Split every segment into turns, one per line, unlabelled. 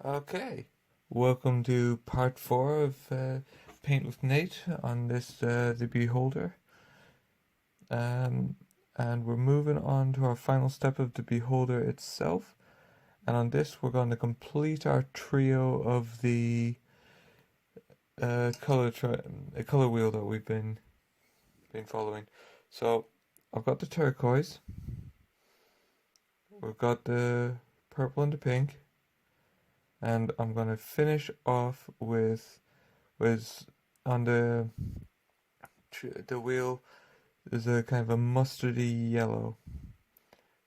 Okay, welcome to part 4 of Paint with Nate on this the Beholder. And we're moving on to our final step of the Beholder itself. And on this, we're going to complete our trio of the color wheel that we've been following. So I've got the turquoise, we've got the purple and the pink, and I'm going to finish off with on the wheel is a kind of a mustardy yellow.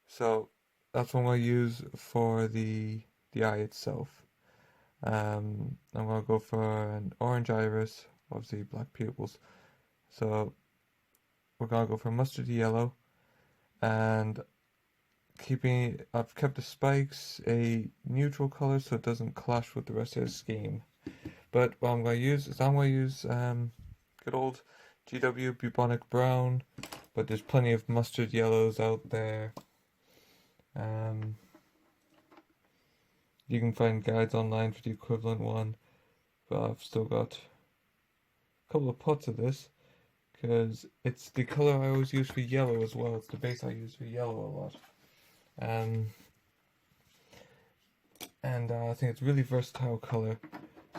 So that's what I'm going to use for the eye itself. I'm going to go for an orange iris, obviously black pupils. So we're going to go for mustardy yellow, and I've kept the spikes a neutral color so it doesn't clash with the rest of the scheme. But what I'm going to use is good old GW bubonic brown, but there's plenty of mustard yellows out there. You can find guides online for the equivalent one, but I've still got a couple of pots of this because it's the color I always use for yellow as well. It's the base I use for yellow a lot. And I think it's a really versatile color.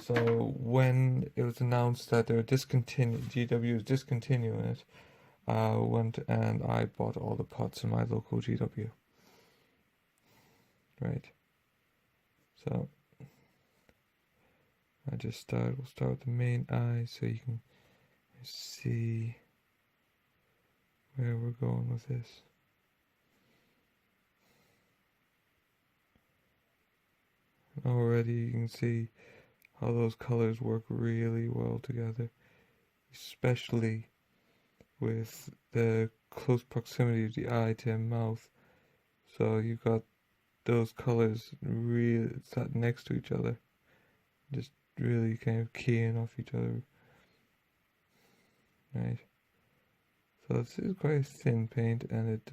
So when it was announced that GW was discontinuing it, I went and I bought all the pots in my local GW. Right. So we'll start with the main eye so you can see where we're going with this. Already you can see how those colors work really well together, especially with the close proximity of the eye to the mouth. So you've got those colors really sat next to each other, just really kind of keying off each other. Right. So this is quite a thin paint, and it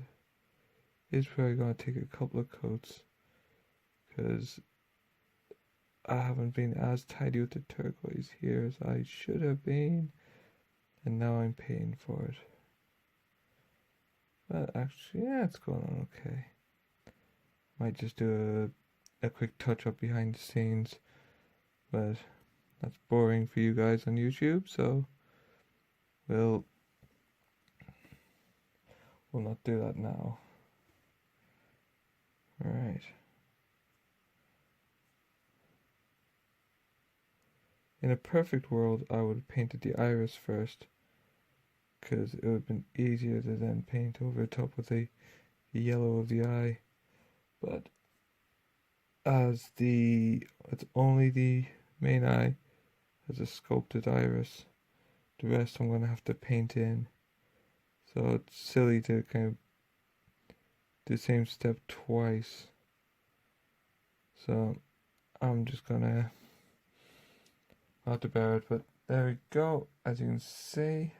is probably going to take a couple of coats because I haven't been as tidy with the turquoise here as I should have been, and now I'm paying for it. But actually, yeah, it's going on okay. Might just do a quick touch up behind the scenes, but that's boring for you guys on YouTube, so we'll not do that now. Alright. In a perfect world, I would have painted the iris first, because it would have been easier to then paint over top of the yellow of the eye. But as it's only the main eye has a sculpted iris, the rest I'm going to have to paint in. So it's silly to kind of do the same step twice. So I'm just going to have to bear it, but there we go. As you can see,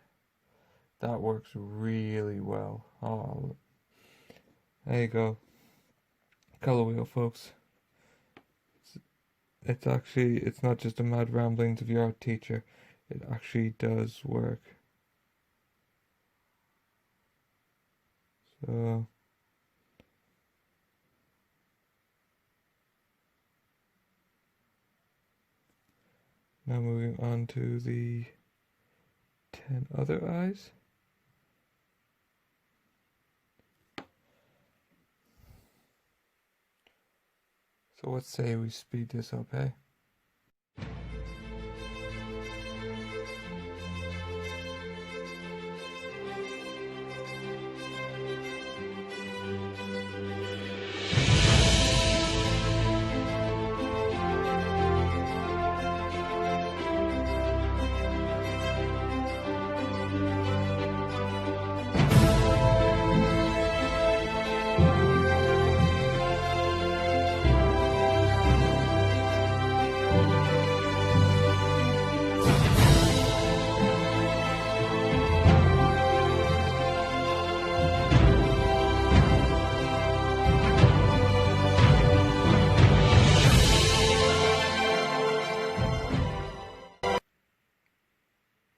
that works really well. Oh, there you go. Color wheel, folks. It's not just the mad ramblings of your art teacher. It actually does work. So now moving on to the 10 other eyes. So let's say we speed this up, eh?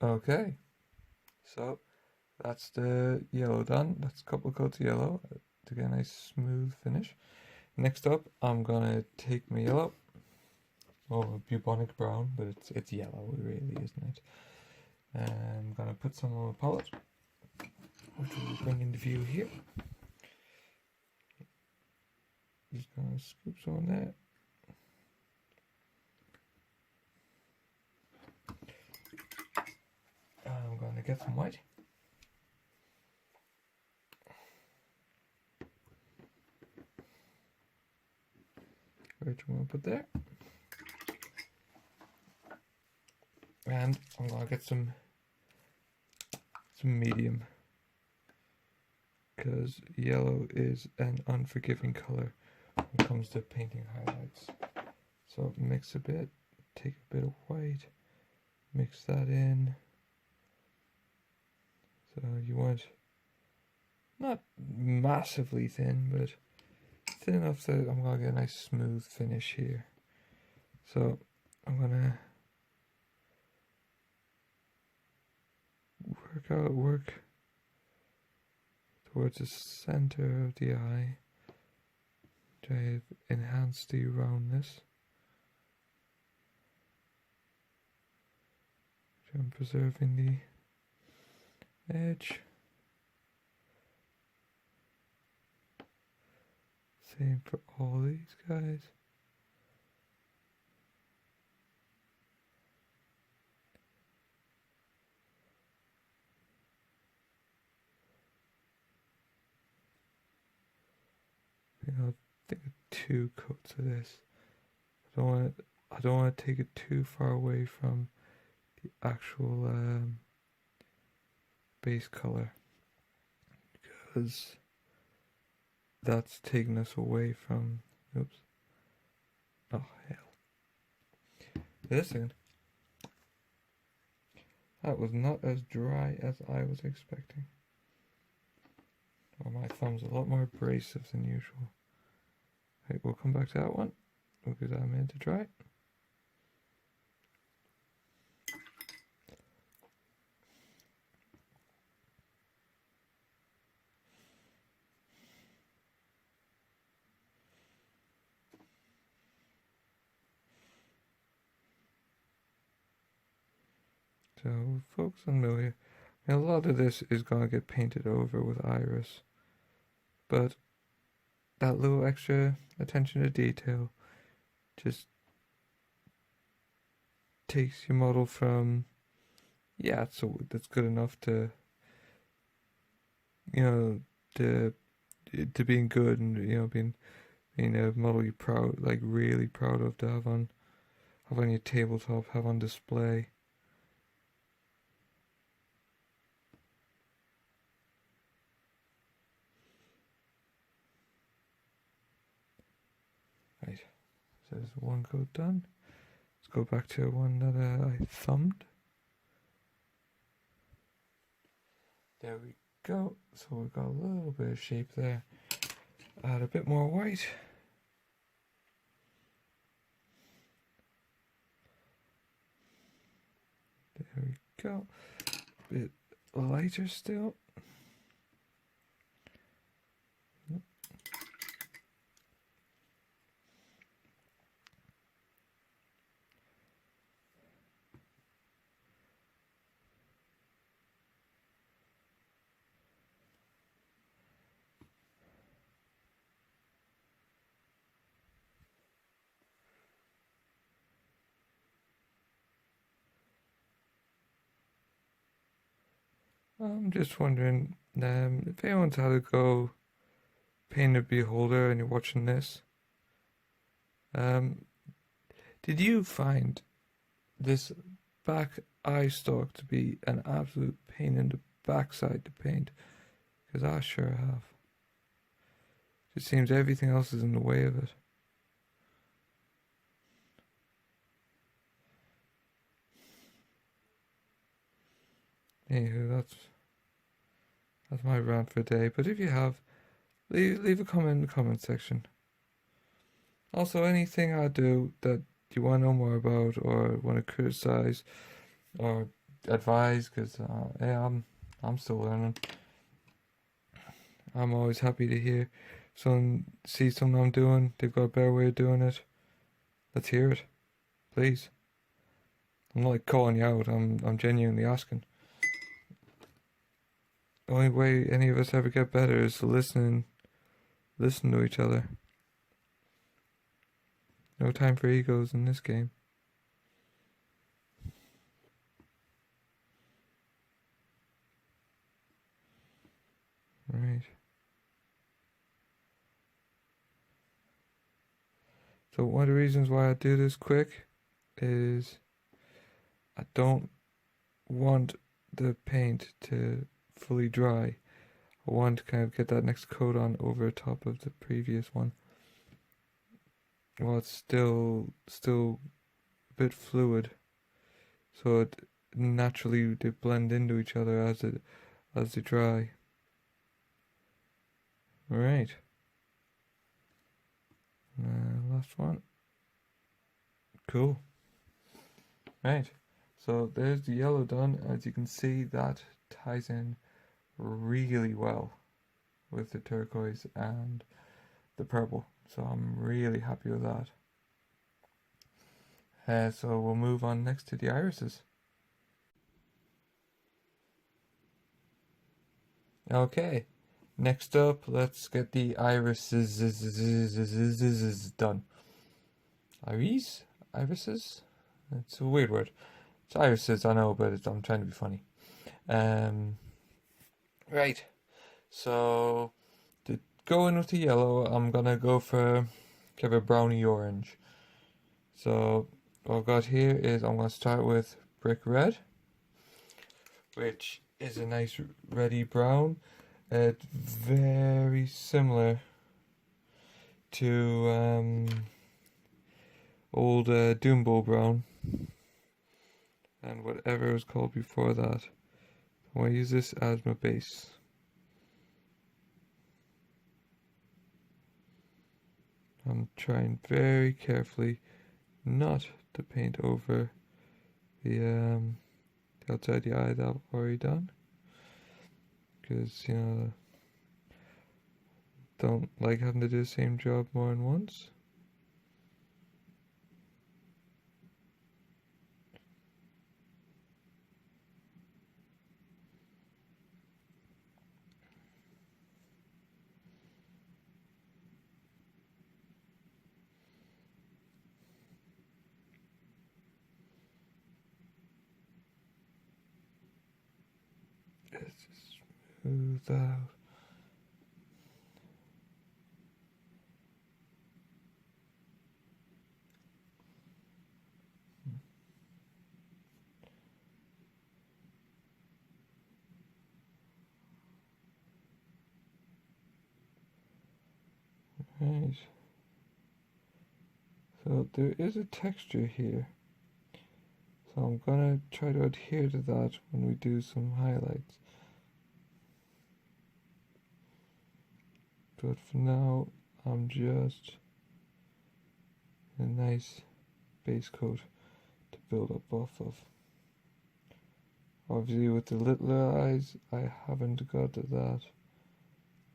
Okay, so that's the yellow done. That's a couple of coats of yellow to get a nice smooth finish. Next up, I'm gonna take my yellow, bubonic brown, but it's yellow, really, isn't it? And I'm gonna put some on the palette, which we'll bring into view here. Just gonna scoop some on there. I'm gonna get some white. Which I'm gonna put there. And I'm gonna get some medium, because yellow is an unforgiving color when it comes to painting highlights. So mix a bit, take a bit of white, mix that in. So you want not massively thin, but thin enough that I'm gonna get a nice smooth finish here. So I'm gonna work towards the center of the eye. Try to enhance the roundness. I'm preserving the edge. Same for all these guys. I'll take 2 coats of this. I don't want to take it too far away from the actual base color, because that's taking us away from. Oops. Oh hell! Wait a second. That was not as dry as I was expecting. Well, my thumb's a lot more abrasive than usual. Okay, we'll come back to that one. We'll give that a minute to dry. So we'll focus on middle here. And a lot of this is going to get painted over with iris, but that little extra attention to detail just takes your model from, yeah, so that's good enough to, to being good, and being a model you're proud, like really proud of to have on your tabletop, have on display. Right, so there's one coat done. Let's go back to one that I thumbed. There we go. So we've got a little bit of shape there. Add a bit more white. There we go. A bit lighter still. I'm just wondering if anyone's had a go paint a beholder and you're watching this. Did you find this back eye stalk to be an absolute pain in the backside to paint? Because I sure have. It seems everything else is in the way of it. Anywho, that's my rant for the day. But if you have, leave a comment in the comment section. Also, anything I do that you want to know more about, or want to criticize, or advise, because yeah, I'm still learning. I'm always happy to hear someone see something I'm doing. They've got a better way of doing it. Let's hear it, please. I'm not like calling you out. I'm genuinely asking. The only way any of us ever get better is to listen to each other. No time for egos in this game. Right. So one of the reasons why I do this quick is I don't want the paint to fully dry. I want to kind of get that next coat on over top of the previous one. Well, it's still a bit fluid, so it naturally they blend into each other as they dry. All right. Last one. Cool. Right. So there's the yellow done. As you can see, that ties in really well with the turquoise and the purple. So I'm really happy with that. So we'll move on next to the irises. Okay. Next up, let's get the irises done. Irises? It's a weird word. It's irises, I know, but I'm trying to be funny. Right. So, to go in with the yellow, I'm gonna go for kind of a browny orange. So, what I've got here is I'm gonna start with brick red, which is a nice reddy brown. It's very similar to old Doombo brown and whatever it was called before that. I want to use this as my base. I'm trying very carefully not to paint over the outside of the eye that I've already done, because don't like having to do the same job more than once. Let's just smooth that out. Right. So there is a texture here. So I'm gonna try to adhere to that when we do some highlights. But for now, I'm just a nice base coat to build up off of. Obviously with the littler eyes, I haven't got to that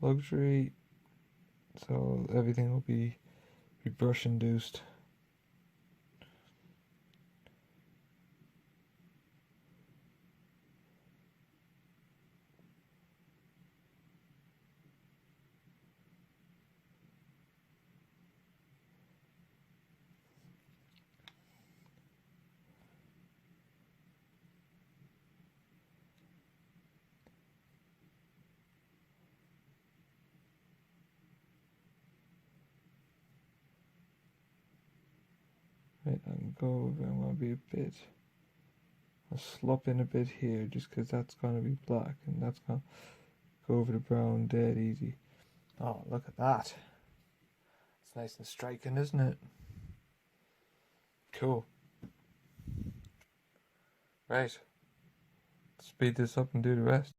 luxury, so everything will be brush induced. Right, I can go over, I'm going to be a bit, I'll slop in a bit here just because that's going to be black and that's going to go over the brown dead easy. Oh, look at that. It's nice and striking, isn't it? Cool. Right. Speed this up and do the rest.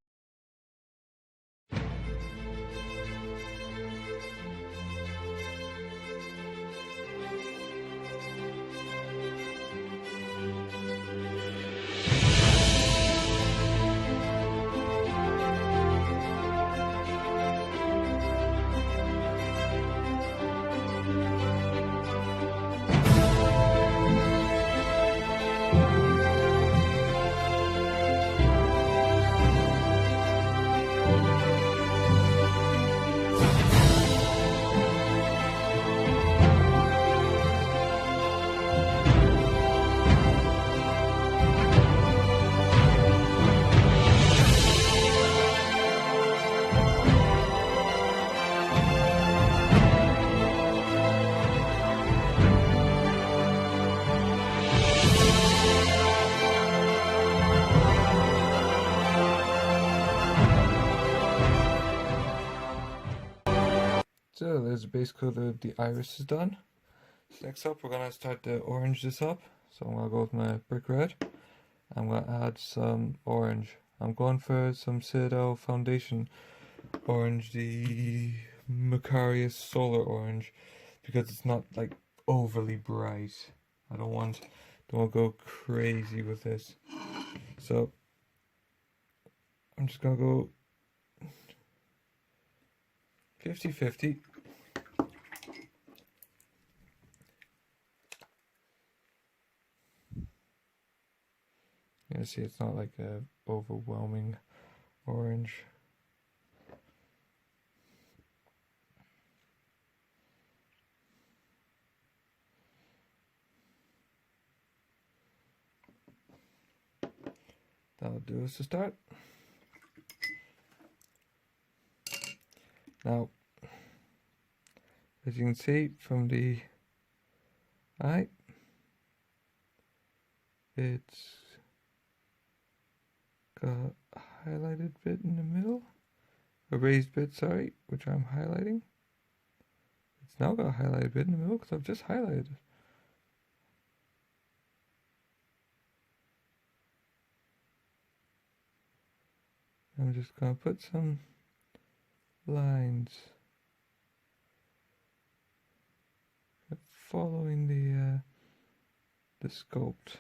So there's the base coat of the iris is done. So next up we're gonna start to orange this up. So I'm gonna go with my brick red. I'm gonna add some orange. I'm going for some Citadel Foundation orange, the Macarius Solar Orange, because it's not like overly bright. I don't want to go crazy with this. So I'm just gonna go 50-50. You see, it's not like a overwhelming orange. That'll do us to start. Now, as you can see from the eye, it's got a highlighted bit in the middle, a raised bit, sorry, which I'm highlighting. It's now got a highlighted bit in the middle because I've just highlighted it. I'm just going to put some lines following the sculpt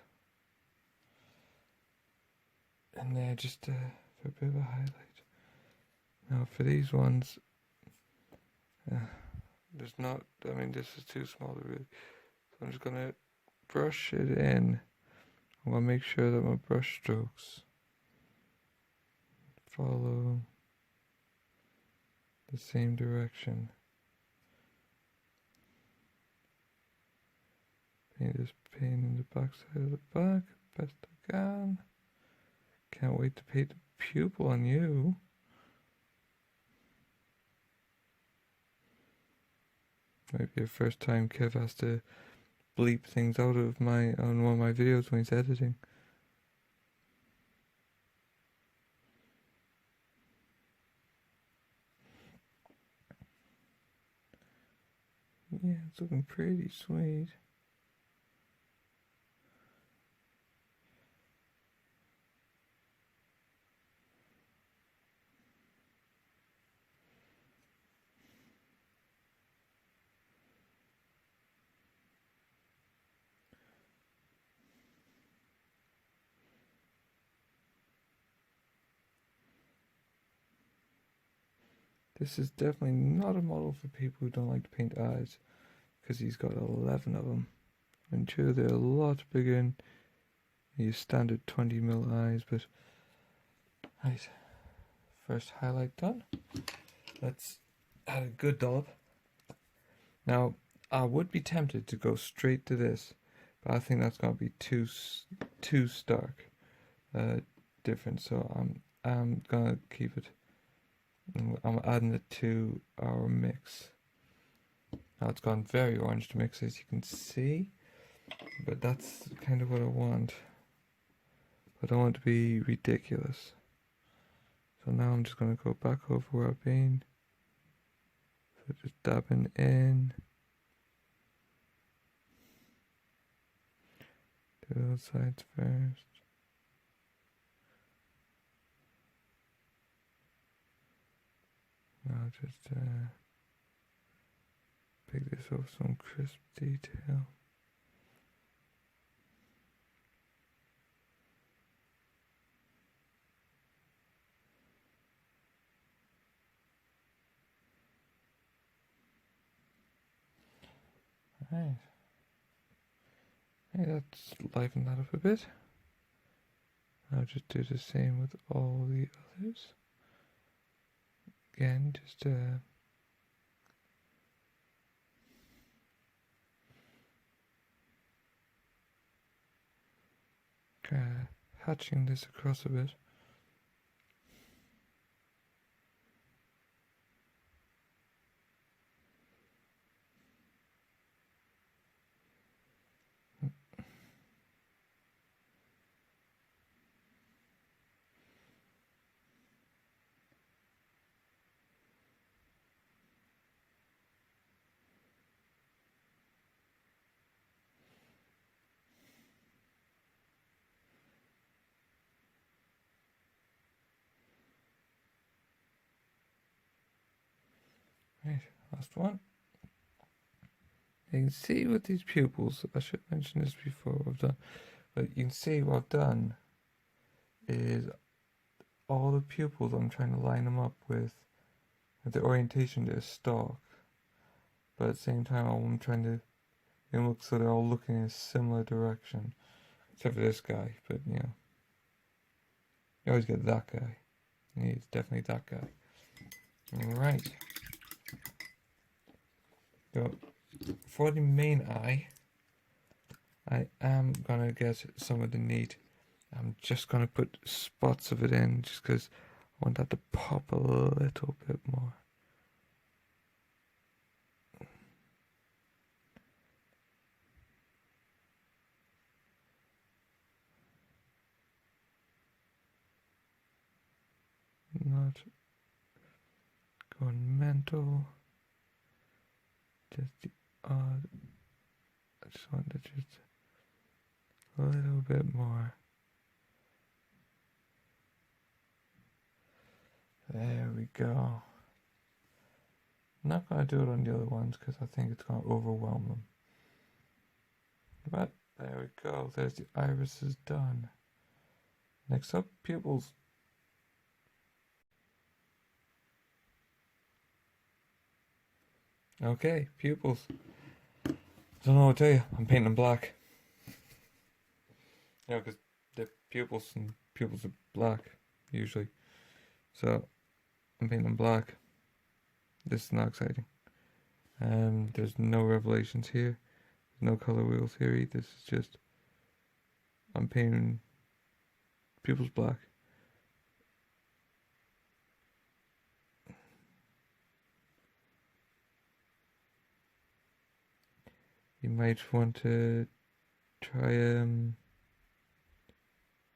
in there, just for a bit of a highlight. Now for these ones, there's not, I mean this is too small to really, so I'm just going to brush it in. I'm going to make sure that my brush strokes follow the same direction. Paint this paint in the back side of the back best I can. Can't wait to paint the pupil on you. Might be the first time Kev has to bleep things out of on one of my videos when he's editing. Yeah, it's looking pretty sweet. This is definitely not a model for people who don't like to paint eyes, because he's got 11 of them. I'm sure they're a lot bigger than your standard 20mm eyes, but right, first highlight done. Let's add a good dollop. Now, I would be tempted to go straight to this, but I think that's going to be too stark different, so I'm going to keep it. I'm adding it to our mix. Now it's gone very orange to mix, as you can see, but that's kind of what I want. But I don't want it to be ridiculous. So now I'm just going to go back over where I've been. So just dabbing in. Do those sides first. Now just pick this up some crisp detail. Right. Hey, let's liven that up a bit. I'll just do the same with all the others. Again, just hatching this across a bit. Right, last one. You can see with these pupils, I should mention this before I've done, but you can see what I've done is all the pupils, I'm trying to line them up with the orientation to a stalk, but at the same time I'm trying to look so they're all looking in a similar direction, except for this guy, but you know, you always get that guy. He's definitely that guy. Right. So for the main eye, I am gonna get some of the neat. I'm just gonna put spots of it in just because I want that to pop a little bit more. Not going mental. Just the odd. I just want to just a little bit more. There we go. I'm not going to do it on the other ones because I think it's going to overwhelm them. But there we go. There's the irises done. Next up, pupils. Okay, pupils. Don't know what to tell you. I'm painting them black. You know, because the pupils are black usually. So I'm painting them black. This is not exciting. There's no revelations here. There's no color wheels here either. This is just I'm painting pupils black. You might want to try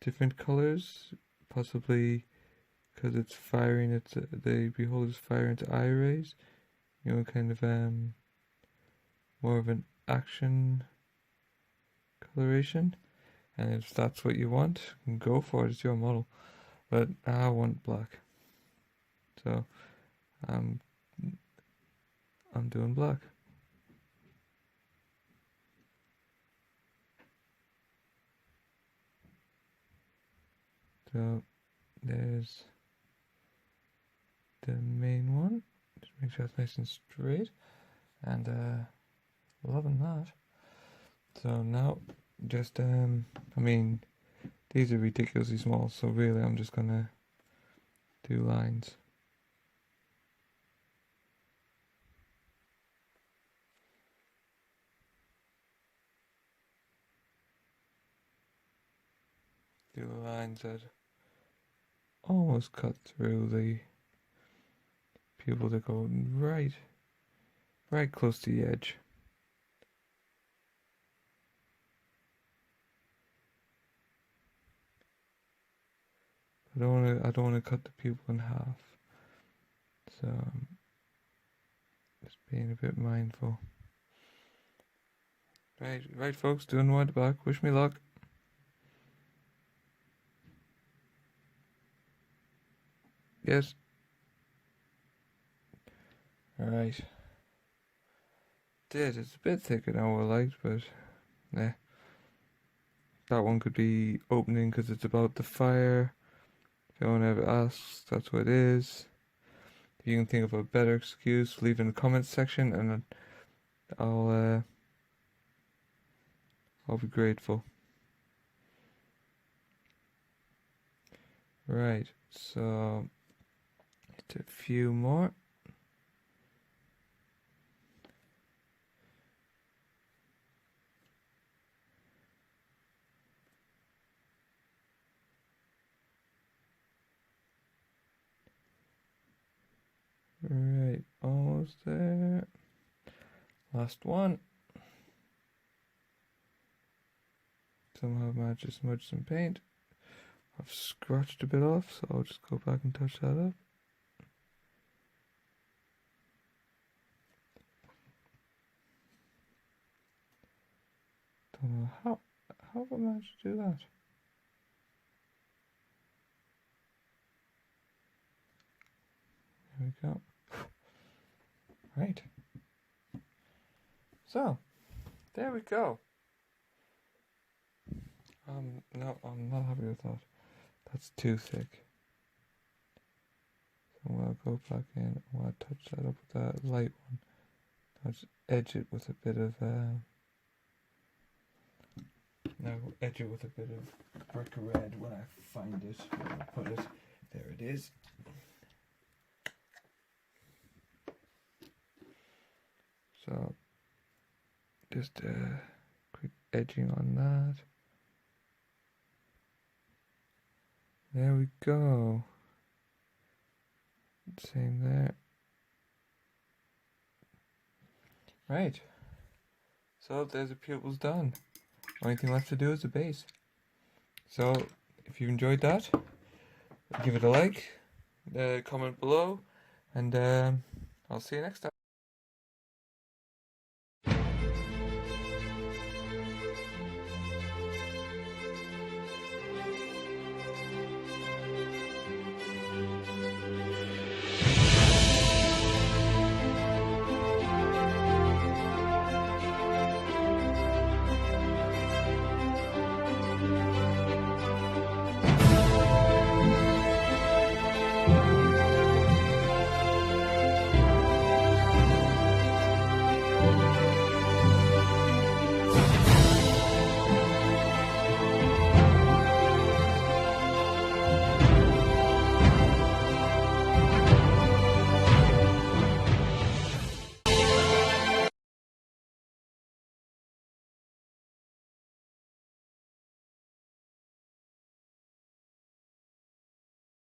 different colors, possibly because it's firing its the beholder's firing its eye rays. You know, kind of more of an action coloration. And if that's what you want, you can go for it. It's your model. But I want black, so I'm doing black. So there's the main one. Just make sure it's nice and straight, and loving that. So now, just I mean, these are ridiculously small. So really, I'm just gonna do lines. Do the lines that almost cut through the pupil that go right close to the edge. I don't want to cut the pupil in half. So just being a bit mindful. Right, folks, doing white back. Wish me luck. Yes. Alright. It's a bit thicker than what I liked, but yeah. That one could be opening because it's about the fire. If anyone ever asks, that's what it is. If you can think of a better excuse, leave in the comments section, and I'll be grateful. Right, so it's a few more. Right, almost there. Last one. Somehow I managed to smudge some paint. I've scratched a bit off, so I'll just go back and touch that up. Don't know how I managed to do that. There we go. Right. So, there we go. No, I'm not happy with that. That's too thick. So I'm gonna go back in. I'm gonna touch that up with that light one. I'll just edge it with a bit of now edge it with a bit of brick red when I find it. Where I put it. There it is. So just quick edging on that. There we go. Same there. Right. So there's the pupils done. Only thing left to do is the base. So if you enjoyed that, give it a like, comment below, and I'll see you next time.